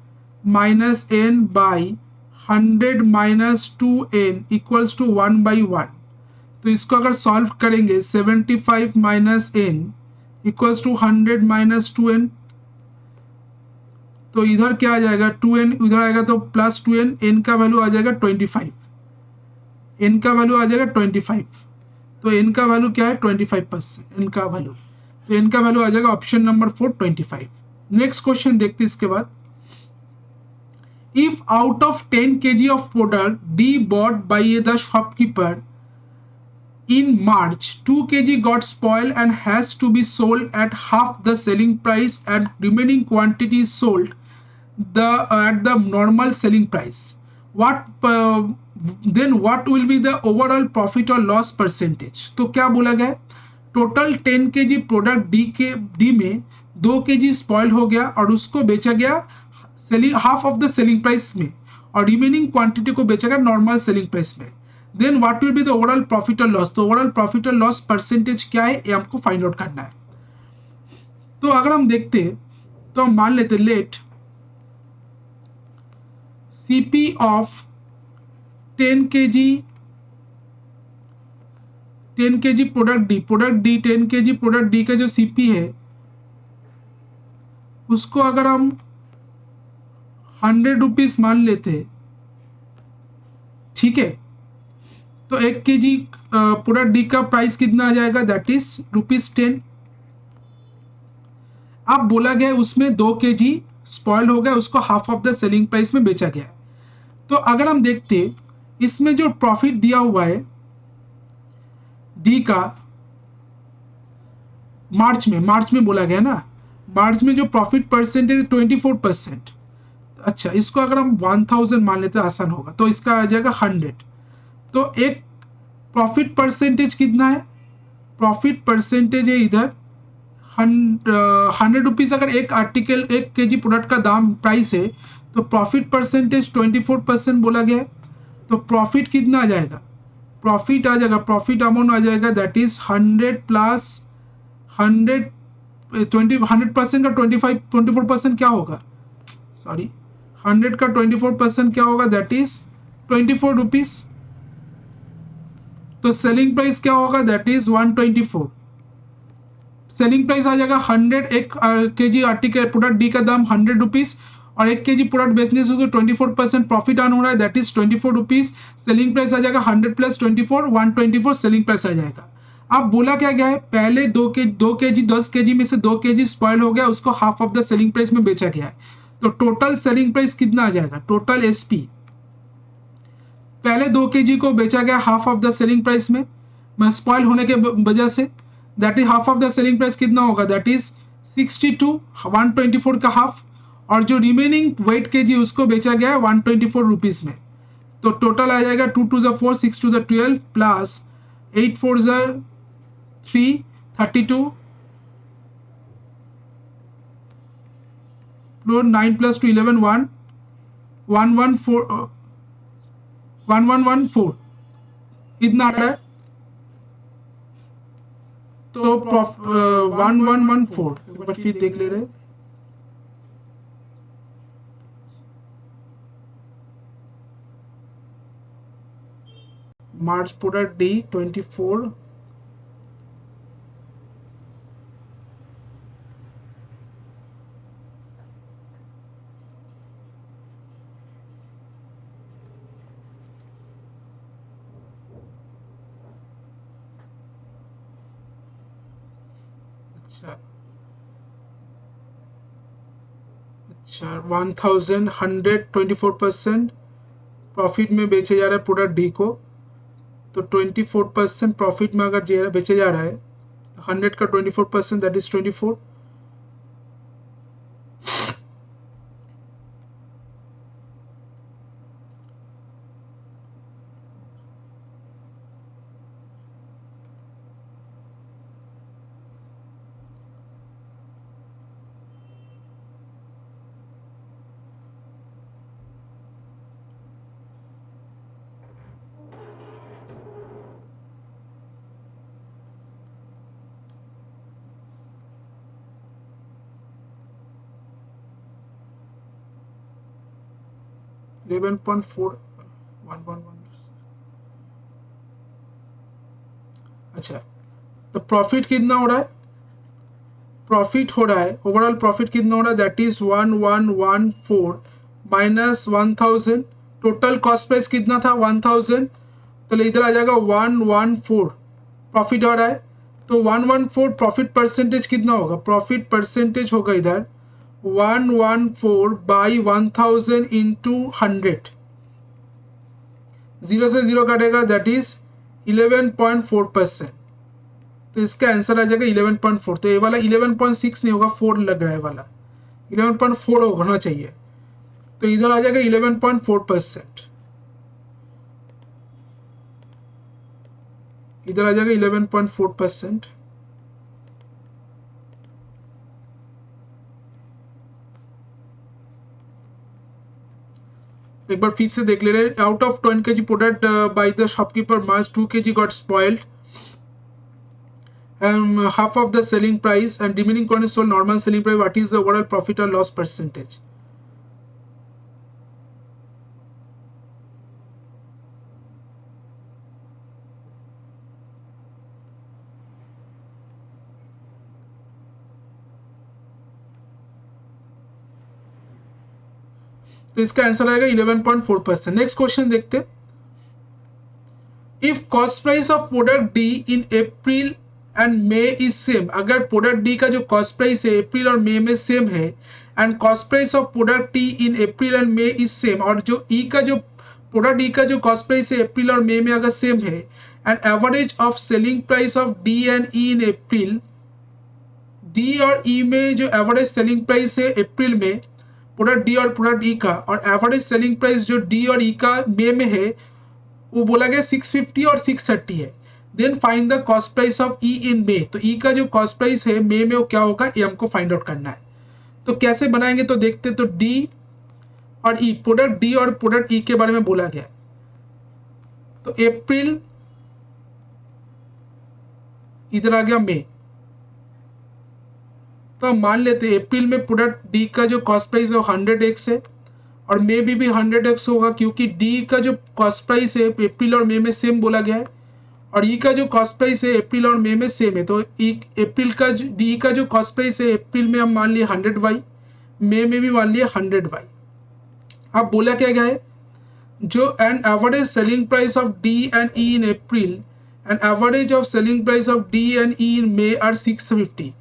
minus n by 100 minus 2n equals to 1/1। तो इसको अगर सॉल्व करेंगे 75 minus n equals to 100 minus 2n, तो इधर क्या आ जाएगा 2n, इधर आएगा तो प्लस 2n, n का वैल्यू आ जाएगा 25, n का वैल्यू आ जाएगा 25, तो n का वैल्यू क्या है 25%, n का वैल्यू, तो n का वैल्यू आ जाएगा ऑप्शन नंबर 4 25। नेक्स्ट क्वेश्चन देखते हैं इसके बाद, if out of 10 kg of product D bought by the shopkeeper in March, 2 kg got spoiled and has to be sold at half the selling price and remaining quantity sold at the normal selling price. Then what will be the overall profit or loss percentage? तो क्या बोला गया, total 10 kg product D में 2 kg spoil हो गया और उसको बेचा गया selling half of the selling price में और रिमेनिंग क्वांटिटी को बेचा गया नॉर्मल सेलिंग प्राइस में। Then what will be the overall profit और लॉस, तो ओवरऑल प्रॉफिट और लॉस परसेंटेज क्या है ये हमको फाइंड आउट करना है। तो अगर हम देखते तो हम मान लेते let CP of 10 kg product D 10 kg product D का जो सीपी है उसको अगर हम 100 रुपीज मान लेते, ठीक है, तो 1 kg प्रोडक्ट डी का प्राइस कितना आ जाएगा दैट इज ₹10। अब बोला गया उसमें 2 kg स्पॉइल हो गया, उसको half of the selling price में बेचा गया। तो अगर हम देखते इसमें जो प्रॉफिट दिया हुआ है डी का मार्च में बोला गया ना, मार्च में जो प्रॉफिट परसेंटेज 24%। अच्छा, इसको अगर हम 1000 मान लेते आसान होगा, तो इसका आ जाएगा 100। तो एक प्रॉफिट परसेंटेज कितना है, प्रॉफिट परसेंटेज है इधर 100 रुपीज। अगर एक आर्टिकल 1 kg प्रोडक्ट का दाम प्राइस है तो प्रॉफिट परसेंटेज 24% बोला गया है। तो प्रॉफिट कितना आ जाएगा, प्रॉफिट आ जाएगा, प्रॉफिट अमाउंट आ जाएगा दैट इज 100 प्लस 100% का 24% क्या होगा, सॉरी 100 का 24% क्या होगा दैट इज 24 रुपीज। तो सेलिंग प्राइस क्या होगा दैट इज 124। सेलिंग प्राइस आ जाएगा 100, 1 kg आर्टिकल प्रोडक्ट डी का दाम 100 रुपीज और 1 kg प्रोडक्ट बेचने से 24% प्रॉफिट अर्न हो रहा है that is 24 rupees. Selling price आ जाएगा 100 प्लस 24 124 सेलिंग प्राइस आ जाएगा। अब बोला क्या गया है, पहले 2 kg 10 kg में से 2 kg स्पॉइल हो गया, उसको half of the selling price में बेचा गया है। तो टोटल सेलिंग प्राइस कितना आ जाएगा, टोटल एसपी पहले 2 kg को बेचा गया half of the selling price में स्पॉइल होने के वजह से, that is half of the selling price कितना होगा दैट इज 62, 124 का हाफ, और जो रिमेनिंग वेट kg उसको बेचा गया है 124 रुपीज में। तो टोटल आ जाएगा 2 2 ज़ा 4 6 2 ज़ा 12 प्लस 8 4 ज़ा 3 32 9 प्लस 2 11 1 1114 इतना आ रहा है। तो 1114 एक बार फिर देख ले रहे, मार्च प्रोडक्ट डी 24, अच्छा 1124% प्रॉफिट में बेचे जा रहा है प्रोडक्ट डी को। तो 24% प्रॉफिट में अगर बेचे जा रहा है 100 का 24%, दैट इज 24। 11.4111। अच्छा, तो प्रॉफिट कितना हो रहा है? प्रॉफिट हो रहा है, ओवरऑल प्रॉफिट कितना हो रहा है? That is 1114 minus 1000। Total cost price कितना था? 1000। तो इधर आ जाएगा 114 प्रॉफिट हो रहा है। तो 114 प्रॉफिट परसेंटेज कितना होगा? प्रॉफिट परसेंटेज होगा इधर 114 बाई 1000 इंटू 100। 0 से 0 कटेगा, दैट इज 11.4%। तो इसका आंसर आ जाएगा 11.4। तो ये वाला 11.6 नहीं होगा, 4 लग रहा है वाला, 11.4 होना चाहिए। तो इधर आ जाएगा 11.4%, इधर आ जाएगा 11.4%। एक बार फिर से देख ले रहे हैं। Out of 10 kg product by the shopkeeper March 2 kg got spoiled half of the selling price and remaining coin is sold normal selling price. What is the overall profit or loss percentage? तो इसका answer आएगा 11.4%। Next question देखते हैं। If cost price of product D in April and may is same, अगर product D का जो cost price है अप्रैल और मई में सेम है, and cost price of product T in April and may is same, और जो ई का जो प्रोडक्ट डी का जो कॉस्ट प्राइस है अप्रैल और मई में अगर सेम है, and average of selling price of D and E in April, D और ई में जो एवरेज सेलिंग प्राइस है अप्रैल में प्रोडक्ट डी और प्रोडक्ट ई का, और एवरेज सेलिंग प्राइस जो डी और ई का मई में है वो बोला गया 650 और 630 है। Then find the cost price of E in May. तो ई का जो कॉस्ट प्राइस है मई में वो क्या होगा, ये हमको फाइंड आउट करना है। तो कैसे बनाएंगे तो देखते। तो डी और ई, प्रोडक्ट डी और प्रोडक्ट ई के बारे में बोला गया है। तो अप्रैल, इधर आ गया मई। तो हम मान लेते हैं अप्रैल में प्रोडक्ट डी का जो कॉस्ट प्राइस है वो 100x है, और मे भी 100x होगा, क्योंकि डी का जो कॉस्ट प्राइस है अप्रैल और मई में सेम बोला गया है, और ई का जो कॉस्ट प्राइस है अप्रैल और मई में सेम है। तो अप्रैल का डी का जो कॉस्ट प्राइस है अप्रैल में हम मान लिए 100y, मई में भी मान लिए 100y। अब बोला क्या गया है, जो an average selling price of D and E in April and average of selling price of D and E in May are 650।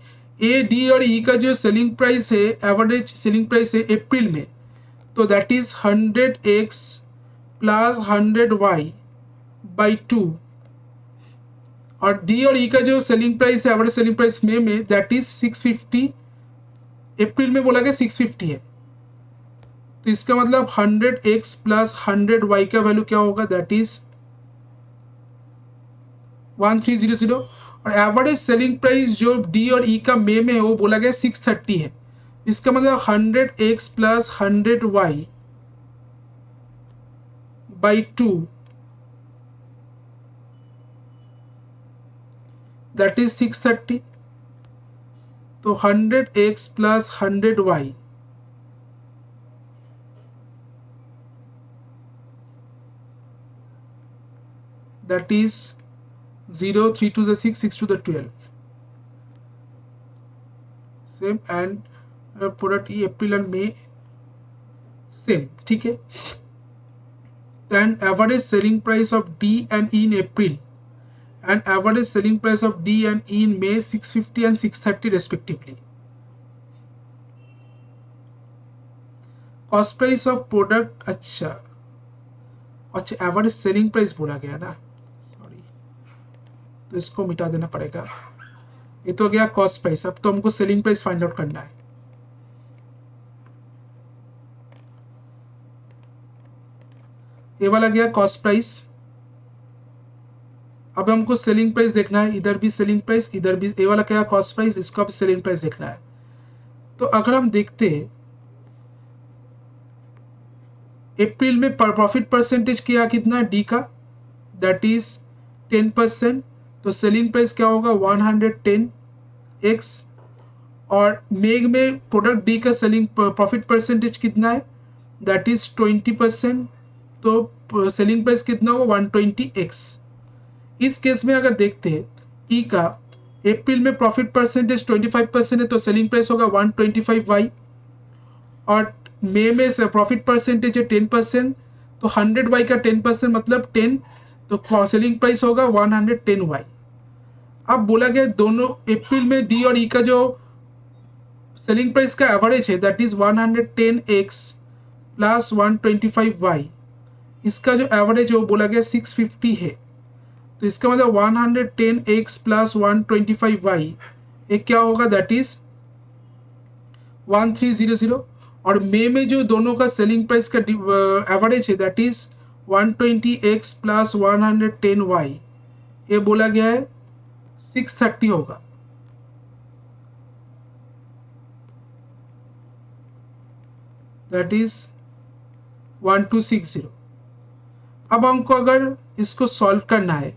A, D और ई का जो सेलिंग प्राइस है, एवरेज सेलिंग प्राइस है अप्रैल में, तो that is 100x plus 100y by 2, और D और E का जो सेलिंग प्राइस है एवरेज सेलिंग प्राइस में दैट इज 650। अप्रैल में बोला गया 650 है, तो इसका मतलब 100x प्लस 100y का वैल्यू क्या होगा, दैट इज 1300। और एवरेज सेलिंग प्राइस जो डी और ई का मई में है वो बोला गया 630 है। इसका मतलब 100x plus 100y by 2, that is 630। तो 100x plus 100y that is 0, 3 to the 6, 6 to the 12, same, and product E April and May same, ठीक है. Then average selling price of D and E in April and average selling price of D and E in May 650 and 630 respectively. Cost price of product, अच्छा average selling price बोला गया ना, sorry, तो इसको मिटा देना पड़ेगा. ये तो गया कॉस्ट प्राइस. अब तो हमको सेलिंग प्राइस फाइंड आउट करना है. ये वाला गया कॉस्ट प्राइस. अब हमको सेलिंग प्राइस देखना है. इधर भी सेलिंग प्राइस, इधर भी. ये वाला क्या कॉस्ट प्राइस, इसका भी सेलिंग प्राइस देखना है. तो अगर हम देखते हैं अप्रैल में प्रॉफिट परसेंटेज किया कितना डी का, दैट इज 10%. तो सेलिंग प्राइस क्या होगा 110x. और मई में प्रोडक्ट डी का सेलिंग प्रॉफिट परसेंटेज कितना है, दैट इज 20%. तो सेलिंग प्राइस कितना होगा 120x. इस केस में अगर देखते हैं ई का अप्रैल में प्रॉफिट परसेंटेज 25% है, तो सेलिंग प्राइस होगा 125y. और मई में से प्रॉफिट परसेंटेज है 10%, तो 100y का 10% मतलब 10, तो सेलिंग प्राइस होगा 110y. अब बोला गया दोनों अप्रैल में डी और ई का जो सेलिंग प्राइस का एवरेज है that is 110x plus 125y. इसका जो एवरेज है वो बोला गया 650 है. तो इसका मतलब 110x प्लस 125y ये क्या होगा, दैट इज 1300. और मई में जो दोनों का सेलिंग प्राइस का एवरेज है that is 120x plus 110y ये बोला गया है 630 होगा. That is 1260. अब हमको अगर इसको सॉल्व करना है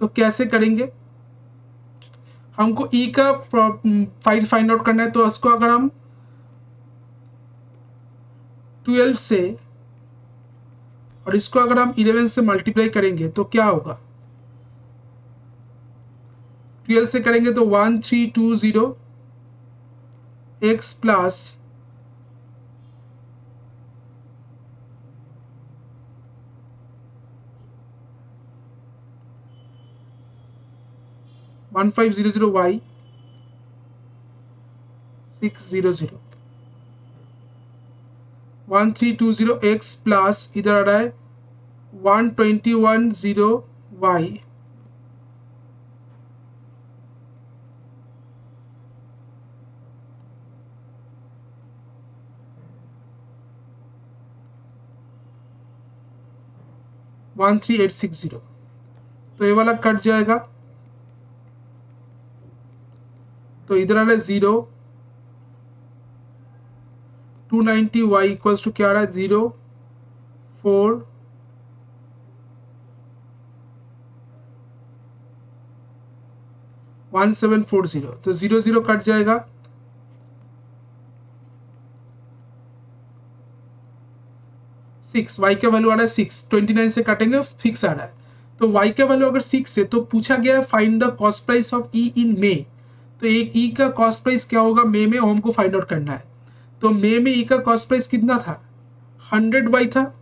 तो कैसे करेंगे, हमको ई का फाइंड आउट करना है. तो इसको अगर हम 12 से और इसको अगर हम 11 से मल्टीप्लाई करेंगे तो क्या होगा, 12 से करेंगे तो 1320x plus 1500y 600. 1320x plus इधर आ रहा है 1210y 13860. तो ये वाला कट जाएगा. तो इधर आ रहा है 0, 290y इक्वल्स टू क्या आ रहा है 0, 4, 1740. तो 0 0 कट जाएगा. y का वैल्यू आ रहा है 6, 29 से काटेंगे 6 आ रहा है. तो y का वैल्यू अगर 6 है तो पूछा गया है find the cost price of E in May. तो एक ई का कॉस्ट प्राइस क्या होगा मई में, हमको फाइंड आउट करना है. तो मई में ई का कॉस्ट प्राइस कितना था, 100y था.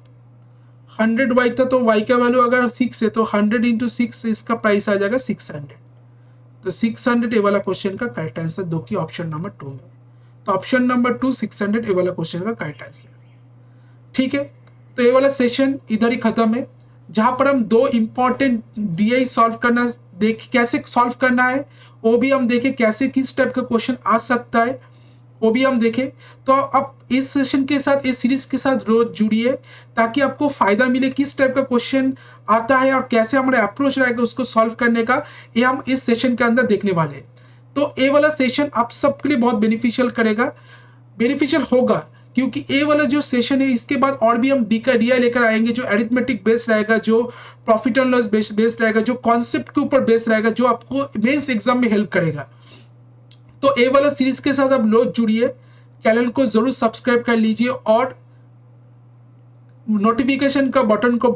100y था तो y का वैल्यू अगर 6 है तो 100 इंटू 6 इसका प्राइस आ जाएगा 600. तो 600 ए वाला क्वेश्चन का करेक्ट आंसर दो की ऑप्शन नंबर 2 में. तो ऑप्शन नंबर 2 600 ए वाला क्वेश्चन का करेक्ट आंसर. ठीक है, तो ये वाला सेशन इधर ही खत्म है, जहां पर हम दो इंपॉर्टेंट डीआई सॉल्व करना देख, कैसे सॉल्व करना है वो भी हम देखें, कैसे किस टाइप का क्वेश्चन आ सकता है वो भी हम देखें. तो अब इस सेशन के साथ, इस सीरीज के साथ रोज जुड़िए ताकि आपको फायदा मिले, किस टाइप का क्वेश्चन आता है और कैसे हमारा अप्रोच रहेगा उसको सॉल्व करने का, ये हम इस सेशन के अंदर देखने वाले हैं. तो ये वाला सेशन आप सबके लिए बहुत बेनिफिशियल होगा, क्योंकि ये वाला जो सेशन है इसके बाद और भी हम डी का डीआई लेकर आएंगे जो अरिथमेटिक बेस्ड रहेगा, जो प्रॉफिट एंड लॉस बेस्ड रहेगा, जो कॉन्सेप्ट के ऊपर बेस्ड रहेगा, जो आपको मेंस एग्जाम में हेल्प करेगा. तो ये वाला सीरीज के साथ आप लोग जुड़िए, चैनल को जरूर सब्सक्राइब कर लीजिए और नोटिफिकेशन का बटन को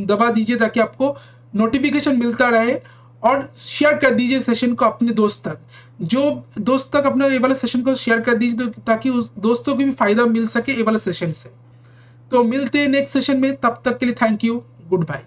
दबा दीजिए ताकि आपको नोटिफिकेशन मिलता रहे, और शेयर कर दीजिए सेशन को अपने दोस्त तक। जो दोस्त तक अपना ये वाला सेशन को शेयर कर दीजिए, तो ताकि उस दोस्तों को भी फायदा मिल सके ये वाला सेशन से। तो मिलते हैं नेक्स्ट सेशन में, तब तक के लिए थैंक यू, गुड बाय।